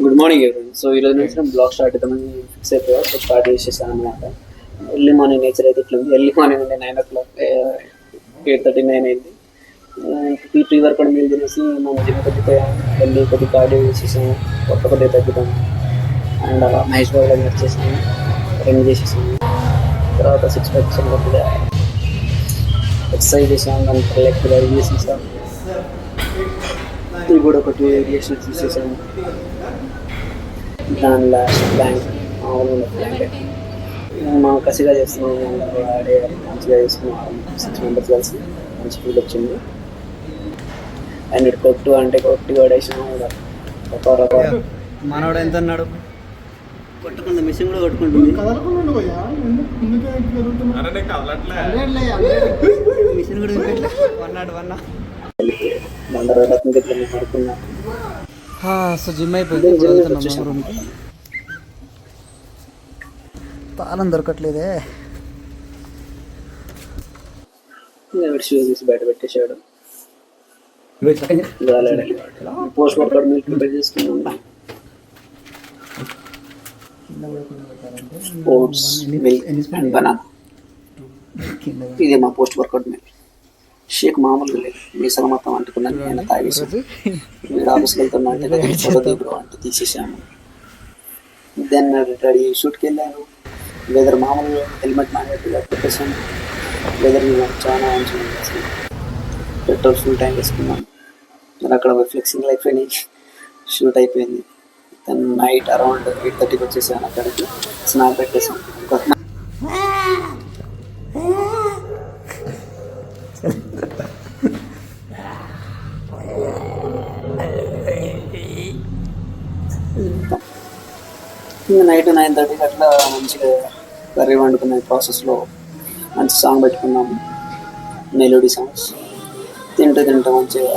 Good morning ఎవరి. So ఈరోజు నుంచి నేను బ్లాగ్ స్టార్ట్ అవుతామని ఫిక్స్ అయిపోయా. సో స్టార్ట్ చేసేసాను అనమాట. ఎర్లీ మార్నింగ్ నేచర్ అయితే ఇట్లా ఉంది. ఎర్లీ మార్నింగ్ అంటే 9 o'clock, 8:39 అయింది. పీ వర్క్ కూడా మీరు తినేసి మనం జిమ్ కొద్దిపోయాము. వెళ్ళి కొద్ది కార్డియో చేసేసాము, కొద్దిగా తగ్గుతాము. అండ్ అలా మహేష్ బాబు దగ్గర వచ్చేసాము, రన్ చేసేసాము. తర్వాత 6 packs కొద్దిగా ఎక్సర్సైజ్ చేసాము. దాని లెగ్ రైడ్ చేసేసాము. ఇది కూడా ఒకటి వేరియేషన్ చూసేసాము. దాని లాస్ట్ ప్లాంక్ మామూలుగా ప్లాంక్ మనం కసిగా చేస్తున్నాం. అందరూ ఆడే మంచిగా చేసుకున్నాం. 6 members కలిసి మంచి ఫీల్ వచ్చింది. అండ్ ఇటు కొట్టు అంటే కొట్టి పడేసినాం. మనోడు ఎంత అన్నాడు? కొట్టుకుంది, మిషన్ కూడా కొట్టుకుంటుంది. మిషన్ కూడా వన్నాడు అందరూ రత్న దగ్గర పడుకున్నాం. సో జిమ్ అయిపోయింది. రూమ్కి తాళం దొరకట్లేదే. షూ తీసి బయట పెట్టేశాడు. పోస్ట్ వర్కౌట్ మిల్క్ ప్రిపేర్ చేసుకున్నాం. Oats, milk and banana. ఇదే మా పోస్ట్ వర్కౌట్ మిల్క్ షేక్. మామూలుగా లేదు, మీసలు మొత్తం అంటుకున్నాను. నేను తాగేసాను. మీరు ఆఫీస్కి వెళ్తున్నా అంటే అంటే తీసేసాము. దెన్ రెడీ షూట్కి వెళ్ళాను. వెదర్ మామూలుగా హెల్మెట్ మానేట్టుగా పెట్టేసాను. వెదర్ చాలా మంచిగా ఉంది. పెట్రోల్ ఫుల్ ట్యాంక్ వేసుకున్నాను. నేను అక్కడ ఫ్లెక్సింగ్ లైఫ్ అని షూట్ అయిపోయింది. దెన్ నైట్ అరౌండ్ 8:30కి వచ్చేసాను. అక్కడికి స్నాప్ పెట్టేసాను. ఇంకా నైట్ 9:30కి అట్లా మంచిగా కర్రీ వండుకునే ప్రాసెస్లో మంచి సాంగ్ పెట్టుకున్నాము, మెలోడీ సాంగ్స్. తింటూ మంచిగా